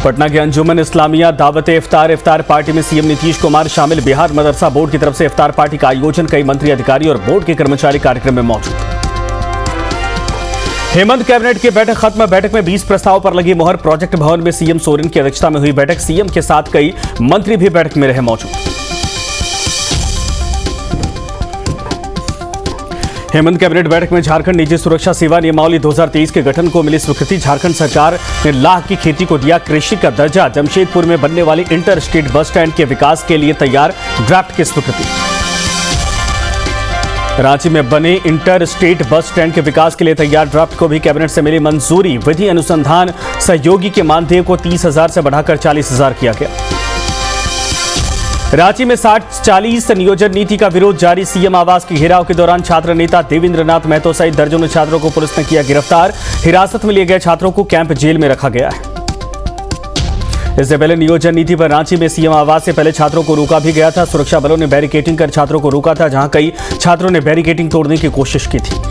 पटना के अंजुमन इस्लामिया दावत इफ्तार पार्टी में सीएम नीतीश कुमार शामिल। बिहार मदरसा बोर्ड की तरफ से इफ्तार पार्टी का आयोजन। कई मंत्री, अधिकारी और बोर्ड के कर्मचारी कार्यक्रम में मौजूद। हेमंत कैबिनेट की बैठक खत्म। बैठक में 20 प्रस्ताव पर लगी मोहर। प्रोजेक्ट भवन में सीएम सोरेन की अध्यक्षता में हुई बैठक। सीएम के साथ कई मंत्री भी बैठक में रहे मौजूद। हेमंत कैबिनेट बैठक में झारखंड निजी सुरक्षा सेवा नियमावली 2023 के गठन को मिली स्वीकृति। झारखंड सरकार ने लाह की खेती को दिया कृषि का दर्जा। जमशेदपुर में बनने वाली इंटर स्टेट बस स्टैंड के विकास के लिए तैयार ड्राफ्ट की स्वीकृति। रांची में बने इंटर स्टेट बस स्टैंड के विकास के लिए तैयार ड्राफ्ट को भी कैबिनेट से मिली मंजूरी। विधि अनुसंधान सहयोगी के मानदेय को 30,000 से बढ़ाकर 40,000 किया गया। रांची में 60-40 नियोजन नीति का विरोध जारी। सीएम आवास के घेराव के दौरान छात्र नेता देवेंद्र नाथ महतो सहित दर्जनों छात्रों को पुलिस ने किया गिरफ्तार। हिरासत में लिए गए छात्रों को कैंप जेल में रखा गया है। इससे पहले नियोजन नीति पर रांची में सीएम आवास से पहले छात्रों को रोका भी गया था। सुरक्षा बलों ने बैरिकेडिंग कर छात्रों को रोका था, जहां कई छात्रों ने बैरिकेडिंग तोड़ने की कोशिश की थी।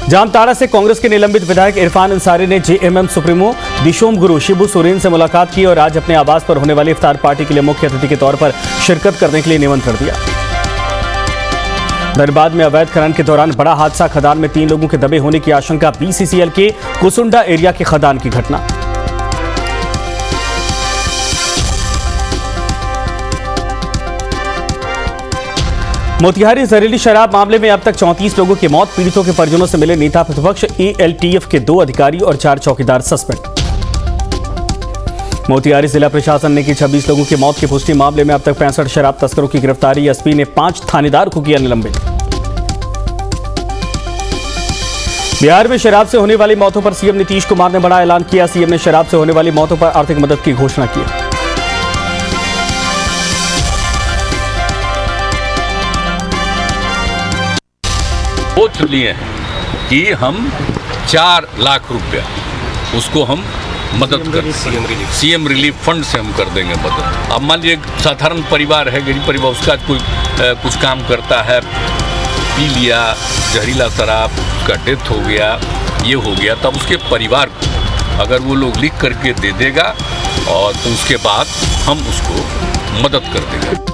जामताड़ा से कांग्रेस के निलंबित विधायक इरफान अंसारी ने जेएमएम सुप्रीमो दिशोम गुरु शिबू सोरेन से मुलाकात की और आज अपने आवास पर होने वाली इफ्तार पार्टी के लिए मुख्य अतिथि के तौर पर शिरकत करने के लिए निमंत्रण दिया। धनबाद में अवैध खनन के दौरान बड़ा हादसा। खदान में 3 लोगों के दबे होने की आशंका। बीसीसीएल के कुसुंडा एरिया के खदान की घटना। मोतिहारी जहरीली शराब मामले में अब तक 34 लोगों की मौत। पीड़ितों के परिजनों से मिले नेता प्रतिपक्ष। एएलटीएफ के 2 अधिकारी और 4 चौकीदार सस्पेंड। मोतिहारी जिला प्रशासन ने की 26 लोगों की मौत की पुष्टि। मामले में अब तक 65 शराब तस्करों की गिरफ्तारी। एसपी ने 5 थानेदार को किया निलंबित। बिहार में शराब से होने वाली मौतों पर सीएम नीतीश कुमार ने बड़ा ऐलान किया। सीएम ने शराब से होने वाली मौतों पर आर्थिक मदद की घोषणा की। सोच लिए हैं कि हम 4 लाख रुपया उसको हम मदद कर सीएम रिलीफ फंड से हम कर देंगे मदद। अब मान लीजिए साधारण परिवार है, गरीब परिवार, उसका कोई कुछ काम करता है, पी लिया जहरीला शराब, उसका डेथ हो गया, ये हो गया, तब उसके परिवार को अगर वो लोग लिख करके दे देगा और तो उसके बाद हम उसको मदद कर देंगे।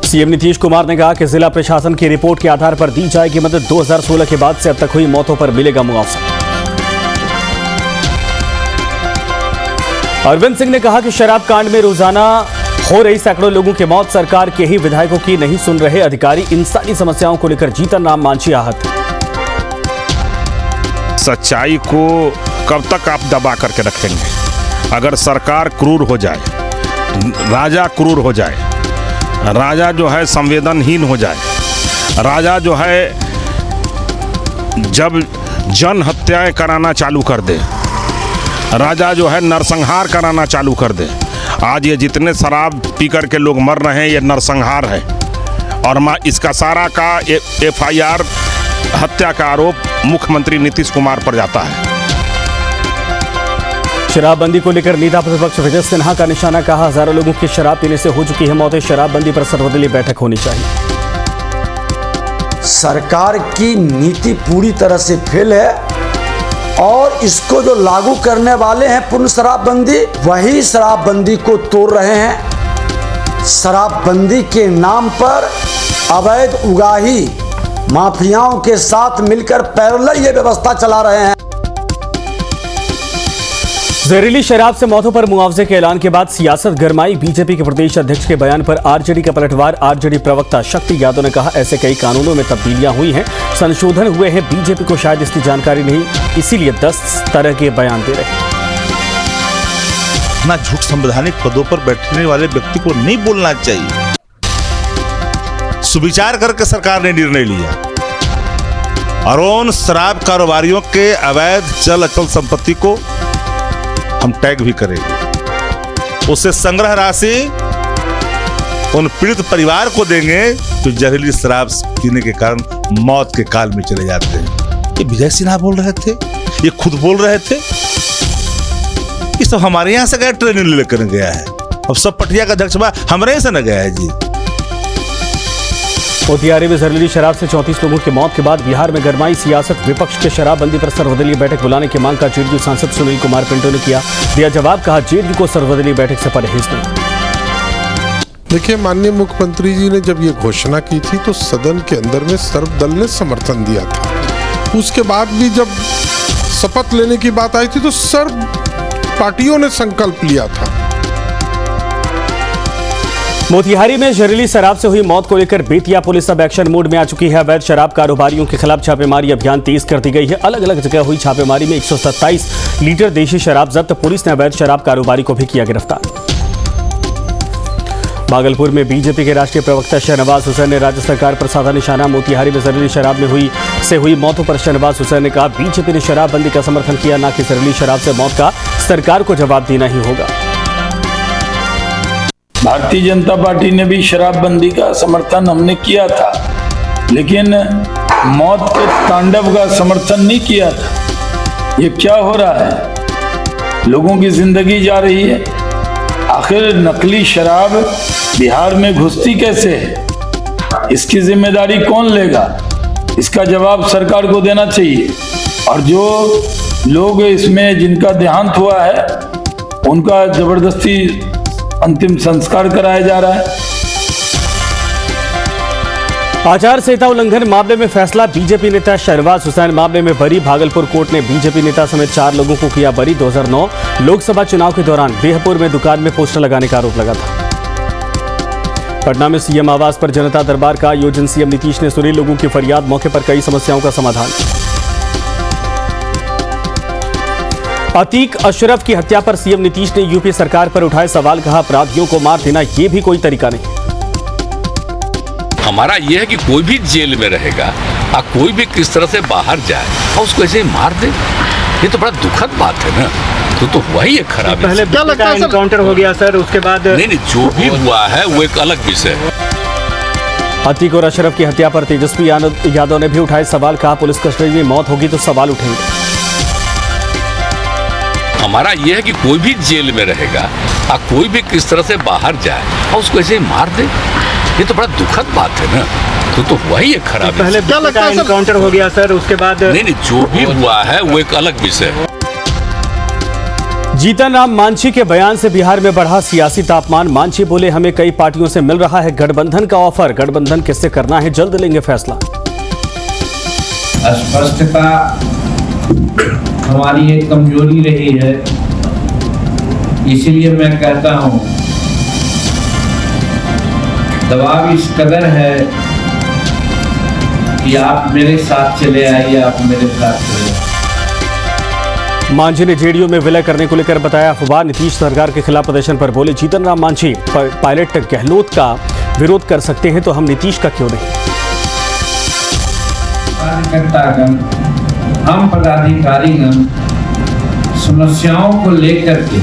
सीएम नीतीश कुमार ने कहा कि जिला प्रशासन की रिपोर्ट के आधार पर दी जाएगी मदद। 2016 के बाद से अब तक हुई मौतों पर मिलेगा मुआवजा। अरविंद सिंह ने कहा कि शराब कांड में रोजाना हो रही सैकड़ों लोगों की मौत सरकार के ही विधायकों की नहीं सुन रहे अधिकारी। इंसानी समस्याओं को लेकर जीतन राम मांझी आहत। सच्चाई को कब तक आप दबा करके रखेंगे? अगर सरकार क्रूर हो जाए, राजा क्रूर हो जाए, राजा जो है संवेदनहीन हो जाए, राजा जो है जब जन हत्याएं कराना चालू कर दे, राजा जो है नरसंहार कराना चालू कर दे। आज ये जितने शराब पी कर के लोग मर रहे हैं, ये नरसंहार है। और इसका सारा का एफआईआर हत्या का आरोप मुख्यमंत्री नीतीश कुमार पर जाता है। शराबबंदी को लेकर नेता प्रतिपक्ष विजय सिन्हा का निशाना। कहा हजारों लोगों की शराब पीने से हो चुकी है मौतें। शराबबंदी पर सर्वदलीय बैठक होनी चाहिए। सरकार की नीति पूरी तरह से फेल है और इसको जो लागू करने वाले हैं पूर्ण शराबबंदी, वही शराबबंदी को तोड़ रहे हैं। शराबबंदी के नाम पर अवैध उगाही माफियाओं के साथ मिलकर पैरेलल ये व्यवस्था चला रहे हैं। जहरीली शराब से मौतों पर मुआवजे के ऐलान के बाद सियासत गरमाई। बीजेपी के प्रदेश अध्यक्ष के बयान पर आरजेडी का पलटवार। आरजेडी प्रवक्ता शक्ति यादव ने कहा ऐसे कई कानूनों में तब्दीलियां हुई हैं, संशोधन हुए हैं, बीजेपी को शायद इसकी जानकारी नहीं, इसीलिए 10 तरह के बयान दे रहे हैं। ना झूठ संवैधानिक पदों पर बैठने वाले व्यक्ति को नहीं बोलना चाहिए। सुविचार करके सरकार ने निर्णय लिया और उन शराब कारोबारियों के अवैध चल अचल संपत्ति को हम टैग भी करेंगे। उससे संग्रह राशि उन पीड़ित परिवार को देंगे जो जहरीली शराब पीने के कारण मौत के काल में चले जाते हैं। ये विजय सिन्हा बोल रहे थे, ये खुद बोल रहे थे। ये सब हमारे यहाँ से गया, ट्रेनिंग लेकर गया है। अब सब पटिया का अध्यक्ष हमारे यहाँ से न गया है जी। मोतिहारी में जहरीली शराब से 34 लोगों की मौत के बाद बिहार में गरमाई सियासत। विपक्ष के शराबबंदी पर सर्वदलीय बैठक बुलाने की मांग का जेडीयू सांसद सुनील कुमार पिंटू ने दिया जवाब। कहा जेडीयू को सर्वदलीय बैठक से परहेज नहीं। देखिए, माननीय मुख्यमंत्री जी ने जब ये घोषणा की थी तो सदन के अंदर में सर्वदल ने समर्थन दिया था। उसके बाद भी जब शपथ लेने की बात आई थी तो सर्व पार्टियों ने संकल्प लिया था। मोतिहारी में जहरीली शराब से हुई मौत को लेकर बेतिया पुलिस अब एक्शन मोड में आ चुकी है। अवैध शराब कारोबारियों के खिलाफ छापेमारी अभियान तेज कर दी गई है। अलग अलग जगह हुई छापेमारी में 127 लीटर देशी शराब जब्त। पुलिस ने अवैध शराब कारोबारी को भी किया गिरफ्तार। भागलपुर में बीजेपी के राष्ट्रीय प्रवक्ता शहनवाज हुसैन ने राज्य सरकार पर साधा निशाना। मोतिहारी में जहरीली शराब में हुई मौतों पर शहनवाज हुसैन ने कहा, बीजेपी ने शराबबंदी का समर्थन किया, न कि जहरीली शराब से मौत का सरकार को जवाब देना ही होगा। भारतीय जनता पार्टी ने भी शराबबंदी का समर्थन हमने किया था, लेकिन मौत के तांडव का समर्थन नहीं किया था। ये क्या हो रहा है? लोगों की जिंदगी जा रही है। आखिर नकली शराब बिहार में घुसती कैसे है? इसकी जिम्मेदारी कौन लेगा? इसका जवाब सरकार को देना चाहिए। और जो लोग इसमें जिनका देहांत हुआ है उनका जबरदस्ती अंतिम संस्कार कराया जा रहा है। आचार संहिता उल्लंघन मामले में फैसला। बीजेपी नेता शहनवाज हुसैन मामले में बरी। भागलपुर कोर्ट ने बीजेपी नेता समेत 4 लोगों को किया बरी। 2009 लोकसभा चुनाव के दौरान बेहपुर में दुकान में पोस्टर लगाने का आरोप लगा था। पटना में सीएम आवास पर जनता दरबार का आयोजन। सीएम नीतीश ने सुनी लोगों की फरियाद। मौके पर कई समस्याओं का समाधान। अतीक अशरफ की हत्या पर सीएम नीतीश ने यूपी सरकार पर उठाए सवाल। कहा, अपराधियों को मार देना ये भी कोई तरीका नहीं। हमारा यह है कि कोई भी जेल में रहेगा और कोई भी किस तरह से बाहर जाए और उसको ऐसे ही मार दे, ये तो बड़ा दुखद बात है ना। तो हुआ ही एक खराब। पहले क्या लगता है एनकाउंटर हो गया सर, उसके बाद नहीं, जो भी हुआ है वो एक अलग विषय है। अतीक और अशरफ की हत्या पर तेजस्वी यादव ने भी उठाए सवाल। कहा, पुलिस कस्टडी में मौत होगी तो सवाल उठेंगे। हमारा यह है कि कोई भी जेल में रहेगा और कोई भी किस तरह से बाहर जाए और उसको ऐसे ही मार दे, ये तो बड़ा दुखद बात है ना। तो हुआ ही एक खराब। पहले क्या लगता है एनकाउंटर हो गया सर, उसके बाद नहीं, जो भी हुआ है वो एक अलग विषय है। जीतन राम मांझी के बयान से बिहार में बढ़ा सियासी तापमान। मांझी बोले, हमें कई पार्टियों से मिल रहा है गठबंधन का ऑफर। गठबंधन किससे करना है, जल्द लेंगे फैसला। स्पष्टता हमारी एक कमजोरी रही है, इसीलिए मैं कहता हूं दबाव इस कदर है कि आप मेरे साथ चले आइए, आप मेरे साथ चले आइए। मांझी ने जेडीयू में विलय करने को लेकर बताया अफवाह। नीतीश सरकार के खिलाफ प्रदर्शन पर बोले जीतन राम मांझी, पायलट गहलोत का विरोध कर सकते हैं तो हम नीतीश का क्यों नहीं। कार्यकर्तागण, हम पदाधिकारीगण समस्याओं को लेकर के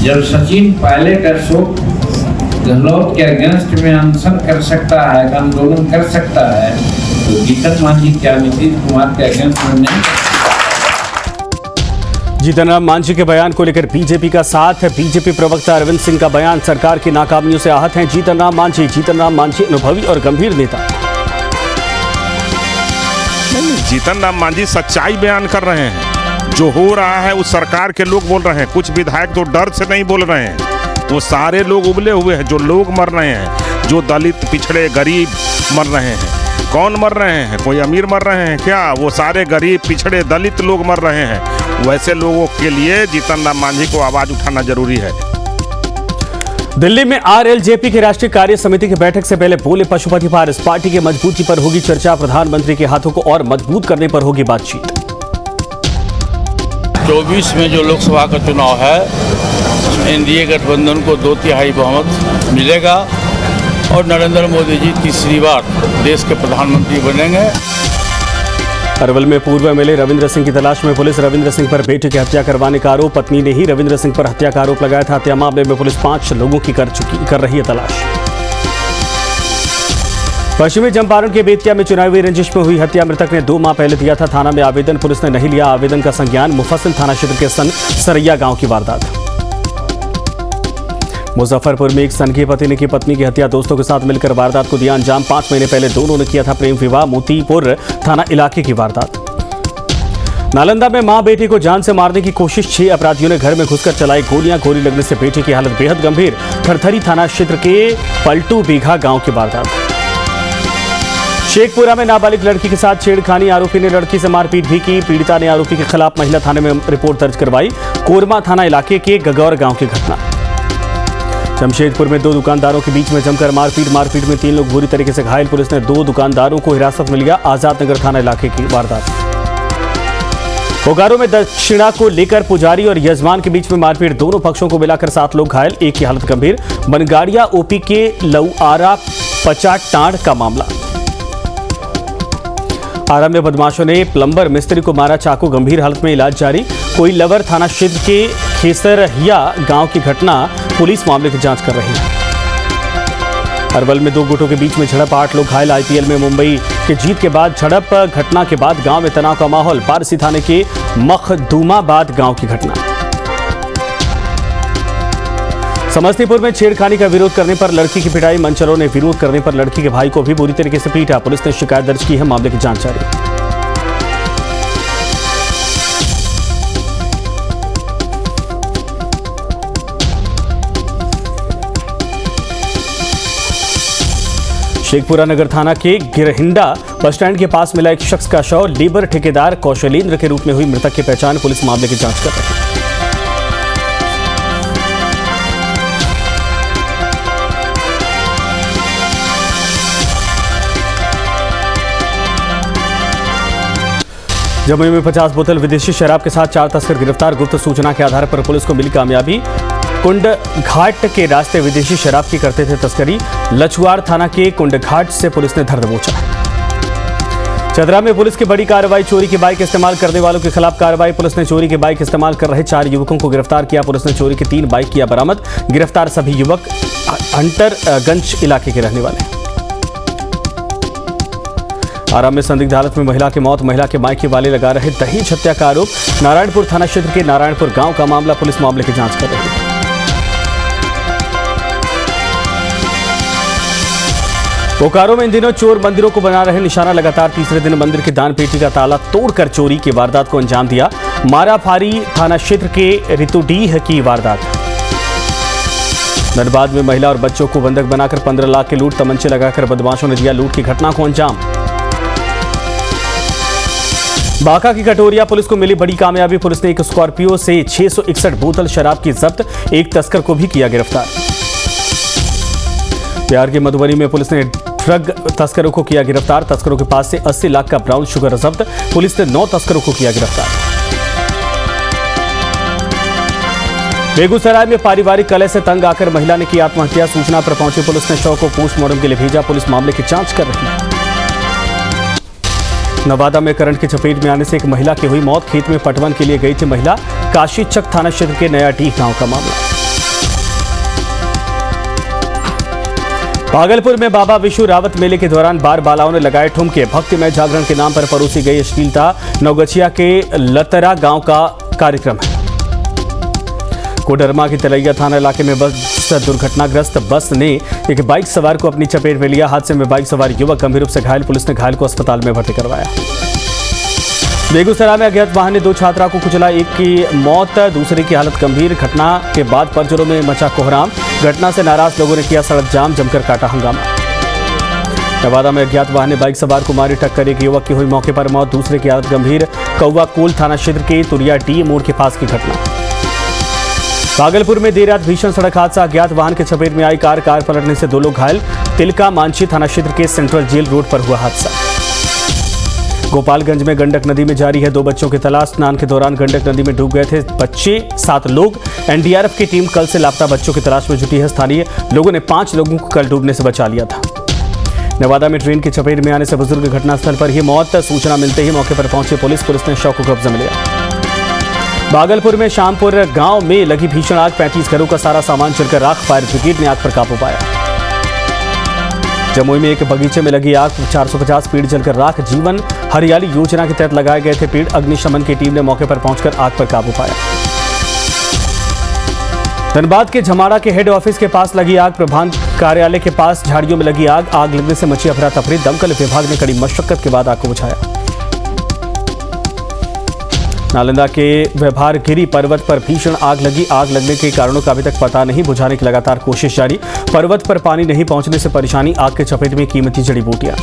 जब सचिन पायलट अशोक गहलोत के अगेंस्ट में अनशन कर सकता है, आंदोलन कर सकता है, तो जीतन मांझी क्या नीतीश कुमार के अगेंस्ट में नहीं? जीतन राम मांझी के बयान को लेकर बीजेपी का साथ। बीजेपी प्रवक्ता अरविंद सिंह का बयान, सरकार की नाकामियों से आहत हैं जीतन राम मांझी। जीतन राम मांझी अनुभवी और गंभीर नेता। जीतन राम मांझी सच्चाई बयान कर रहे हैं। जो हो रहा है उस सरकार के लोग बोल रहे हैं। कुछ विधायक तो डर से नहीं बोल रहे हैं, वो सारे लोग उबले हुए हैं। जो लोग मर रहे हैं, जो दलित पिछड़े गरीब मर रहे हैं। कौन मर रहे हैं? कोई अमीर मर रहे हैं क्या? वो सारे गरीब पिछड़े दलित लोग मर रहे हैं। वैसे लोगों के लिए जीतन राम मांझी को आवाज उठाना जरूरी है। दिल्ली में आरएलजेपी की राष्ट्रीय कार्य समिति की बैठक से पहले बोले पशुपति पारस, पार्टी की मजबूती पर होगी चर्चा। प्रधानमंत्री के हाथों को और मजबूत करने पर होगी बातचीत। 24 में जो लोकसभा का चुनाव है, एनडीए गठबंधन को 2/3 बहुमत मिलेगा और नरेंद्र मोदी जी तीसरी बार देश के प्रधानमंत्री बनेंगे। अरवल में पूर्व एमएलए रविंद्र सिंह की तलाश में पुलिस। रविंद्र सिंह पर बेटे की हत्या करवाने का आरोप। पत्नी ने ही रविंद्र सिंह पर हत्या का आरोप लगाया था। हत्या मामले में पुलिस 5 लोगों की कर रही है तलाश। पश्चिमी चंपारण के बेतिया में चुनावी रंजिश में हुई हत्या। मृतक ने 2 माह पहले दिया था थाना में आवेदन। पुलिस ने नहीं लिया आवेदन का संज्ञान। मुफस्सिल थाना क्षेत्र के सरैया गांव की वारदात। मुजफ्फरपुर में एक संघीय पति ने की पत्नी की हत्या, दोस्तों के साथ मिलकर वारदात को दिया अंजाम। 5 महीने पहले दोनों ने किया था प्रेम विवाह। मोतीपुर थाना इलाके की वारदात। नालंदा में मां बेटी को जान से मारने की कोशिश, 6 अपराधियों ने घर में घुसकर चलाई गोलियां। गोली लगने से बेटी की हालत बेहद गंभीर। थरथरी थाना क्षेत्र के पलटू बीघा गांव की वारदात। शेखपुरा में नाबालिग लड़की के साथ छेड़खानी, आरोपी ने लड़की से मारपीट भी की। पीड़िता ने आरोपी के खिलाफ महिला थाने में रिपोर्ट दर्ज करवाई। कोरमा थाना इलाके के गगौर गांव की घटना। जमशेदपुर में 2 दुकानदारों के बीच में जमकर मारपीट में 3 लोग बुरी तरीके से घायल। पुलिस ने 2 दुकानदारों को हिरासत में लिया। आजाद नगर थाना इलाके की वारदात। बोकारो में दक्षिणा को लेकर पुजारी और यजमान के बीच में मारपीट, दोनों पक्षों को मिलाकर 7 लोग घायल, एक की हालत गंभीर। बनगाड़िया ओपी के लउआरा पचाटांड का मामला। आरा में बदमाशों ने प्लम्बर मिस्त्री को मारा, चाकू, गंभीर हालत में इलाज जारी। कोई लवर थाना क्षेत्र के खेसरहिया गांव की घटना, पुलिस मामले की जांच कर रही है। अरवल में 2 गुटों के बीच में झड़प, 8 लोग घायल। आईपीएल में मुंबई की जीत के बाद झड़प, घटना के बाद गांव में तनाव का माहौल। पारसी थाने के मखदूमाबाद गांव की घटना। समस्तीपुर में छेड़खानी का विरोध करने पर लड़की की पिटाई, मंचलों ने विरोध करने पर लड़की के भाई को भी बुरी तरीके से पीटा। पुलिस ने शिकायत दर्ज की है, मामले की जांच जारी। शेखपुरा नगर थाना के गिरहिंडा बस स्टैंड के पास मिला एक शख्स का शव, लेबर ठेकेदार कौशलेंद्र के रूप में हुई मृतक की पहचान। पुलिस मामले की जांच कर रही है। जमुई में 50 बोतल विदेशी शराब के साथ 4 तस्कर गिरफ्तार। गुप्त सूचना के आधार पर पुलिस को मिली कामयाबी। कुंड घाट के रास्ते विदेशी शराब की करते थे तस्करी। लछुआर थाना के कुंड घाट से पुलिस ने धर दबोचा। चतरा में पुलिस की बड़ी कार्रवाई, चोरी की बाइक इस्तेमाल करने वालों के खिलाफ कार्रवाई। पुलिस ने चोरी की बाइक इस्तेमाल कर रहे 4 युवकों को गिरफ्तार किया। पुलिस ने चोरी की 3 बाइक किया बरामद। गिरफ्तार सभी युवक हंटरगंज इलाके के रहने वाले। आरा में संदिग्ध हालत में महिला की मौत, महिला के मायके वाले लगा रहे दहेज हत्या का आरोप। नारायणपुर थाना क्षेत्र के नारायणपुर गांव का मामला, पुलिस मामले की जांच कर रही है। बोकारो में इन दिनों चोर मंदिरों को बना रहे निशाना, लगातार तीसरे दिन मंदिर की दान पेटी का ताला तोड़कर चोरी की वारदात को अंजाम दिया। माराफारी थाना क्षेत्र के रितुडीह की वारदात। धनबाद में महिला और बच्चों को बंधक बनाकर 15 लाख के लूट, तमंचे लगाकर बदमाशों ने दिया लूट की घटना को अंजाम। बांका की कटोरिया पुलिस को मिली बड़ी कामयाबी। पुलिस ने एक स्कॉर्पियो से 661 बोतल शराब की जब्त, एक तस्कर को भी किया गिरफ्तार। बिहार के मधुबनी में पुलिस ने ड्रग तस्करों को किया गिरफ्तार। तस्करों के पास से 80 लाख का ब्राउन शुगर जब्त। पुलिस ने 9 तस्करों को किया गिरफ्तार। बेगूसराय में पारिवारिक कलह से तंग आकर महिला ने की आत्महत्या। सूचना पर पहुंची पुलिस ने शव को पोस्टमार्टम के लिए भेजा। पुलिस मामले की जांच कर रही है। नवादा में करंट की चपेट में आने से एक महिला की हुई मौत। खेत में पटवन के लिए गई थी महिला। काशीचक थाना क्षेत्र के नया डीह गांव का मामला। भागलपुर में बाबा विशु रावत मेले के दौरान बार बालाओं ने लगाए ठुमके। भक्तिमय जागरण के नाम पर परोसी गई अश्लीलता। नवगछिया के लतरा गांव का कार्यक्रम है। कोडरमा की तलैया थाना इलाके में बस दुर्घटनाग्रस्त। बस ने एक बाइक सवार को अपनी चपेट में लिया। हादसे में बाइक सवार युवक गंभीर रूप से घायल। पुलिस ने घायल को अस्पताल में भर्ती करवाया। बेगूसराय में अज्ञात वाहन ने 2 छात्रा को कुचला, एक की मौत, दूसरे की हालत गंभीर। घटना के बाद परिजनों में मचा कोहराम। घटना से नाराज लोगों ने किया सड़क जाम, जमकर काटा हंगामा। नवादा में अज्ञात वाहन ने बाइक सवार को मारी टक्कर, एक युवक की हुई मौके पर मौत, दूसरे की हालत गंभीर। कौवाकोल थाना क्षेत्र के तुरिया डी मोड़ के पास की घटना। भागलपुर में देर रात भीषण सड़क हादसा। अज्ञात वाहन के चपेट में आई कार पलटने से 2 लोग घायल। तिलका मांझी थाना क्षेत्र के सेंट्रल जेल रोड पर हुआ हादसा। गोपालगंज में गंडक नदी में जारी है 2 बच्चों की तलाश। स्नान के दौरान गंडक नदी में डूब गए थे बच्चे, 7 लोग। एनडीआरएफ की टीम कल से लापता बच्चों की तलाश में जुटी है। स्थानीय लोगों ने 5 लोगों को कल डूबने से बचा लिया था। नवादा में ट्रेन की चपेट में आने से बुजुर्ग घटनास्थल पर ही मौत। सूचना मिलते ही मौके पर पहुंची पुलिस ने शव को कब्जे में लिया। भागलपुर में शामपुर गांव में लगी भीषण आग, 35 घरों का सारा सामान जलकर राख। फायर ब्रिगेड ने आग पर काबू पाया। जमुई में एक बगीचे में लगी आग, 450 पेड़ जलकर राख। जीवन हरियाली योजना के तहत लगाए गए थे पेड़। अग्निशमन की टीम ने मौके पर पहुंचकर आग पर काबू पाया। धनबाद के झमाड़ा के हेड ऑफिस के पास लगी आग। प्रभाग कार्यालय के पास झाड़ियों में लगी आग। आग लगने से मची अफरा तफरी। दमकल विभाग ने कड़ी मशक्कत के बाद आग को बुझाया। नालंदा के व्यवहारगिरी पर्वत पर भीषण आग लगी। आग लगने के कारणों का अभी तक पता नहीं। बुझाने की लगातार कोशिश जारी। पर्वत पर पानी नहीं पहुंचने से परेशानी। आग के चपेट में कीमती जड़ी बूटियां।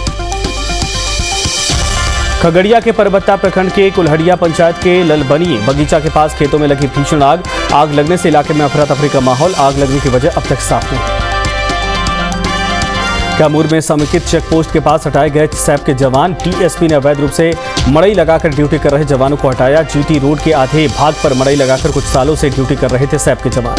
खगड़िया के परबत्ता प्रखंड के कुल्हड़िया पंचायत के ललबनी बगीचा के पास खेतों में लगी भीषण आग। आग लगने से इलाके में अफरा तफरी का माहौल। आग लगने की वजह अब तक साफ नहीं। कैमूर में समेकित चेक पोस्ट के पास हटाए गए सैप के जवान। टीएसपी ने अवैध रूप से मड़ई लगाकर ड्यूटी कर रहे जवानों को हटाया। जीटी रोड के आधे भाग पर मड़ई लगाकर कुछ सालों से ड्यूटी कर रहे थे सैप के जवान।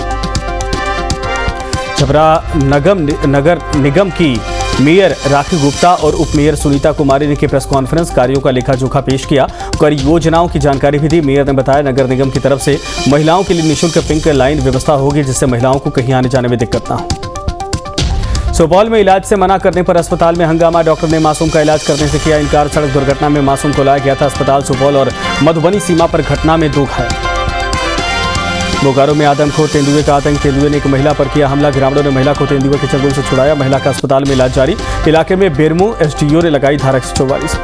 छपरा नगर निगम की मेयर राखी गुप्ता और उप मेयर सुनीता कुमारी ने की प्रेस कॉन्फ्रेंस। कार्यों का लेखा जोखा पेश किया और योजनाओं की जानकारी भी दी। मेयर ने बताया नगर निगम की तरफ से महिलाओं के लिए निःशुल्क पिंक लाइन व्यवस्था होगी, जिससे महिलाओं को कहीं आने जाने में दिक्कत ना हो। सुपौल में इलाज से मना करने पर अस्पताल में हंगामा। डॉक्टर ने मासूम का इलाज करने से किया इनकार। सड़क दुर्घटना में मासूम को लाया गया था अस्पताल। सुपौल और मधुबनी सीमा पर घटना में 2 घायल। बोकारो में आदमखोर तेंदुए का आतंक। तेंदुए ने एक महिला पर किया हमला। ग्रामीणों ने महिला को तेंदुए के चंगुल से छुड़ाया। महिला का अस्पताल में इलाज जारी। इलाके में बेरमो एसडीओ ने लगाई धारा 144।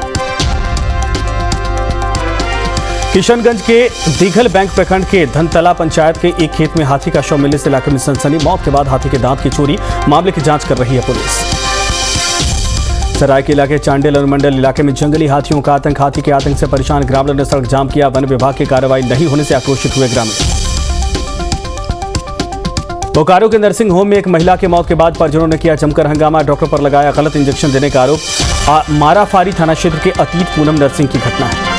किशनगंज के दिघल बैंक प्रखंड के धनतला पंचायत के एक खेत में हाथी का शव मिलने से इलाके में सनसनी। मौत के बाद हाथी के दांत की चोरी। मामले की जांच कर रही है पुलिस। सरायकेला के चांडेल अनुमंडल इलाके में जंगली हाथियों का आतंक। हाथी के आतंक से परेशान ग्रामीणों ने सड़क जाम किया। वन विभाग की कार्रवाई नहीं होने से आक्रोशित हुए ग्रामीण। बोकारो के नर्सिंग होम में एक महिला की मौत के बाद परिजनों ने किया जमकर हंगामा। डॉक्टर पर लगाया गलत इंजेक्शन देने का आरोप। माराफारी थाना क्षेत्र के अतीत पूनम नर्सिंग की घटना है।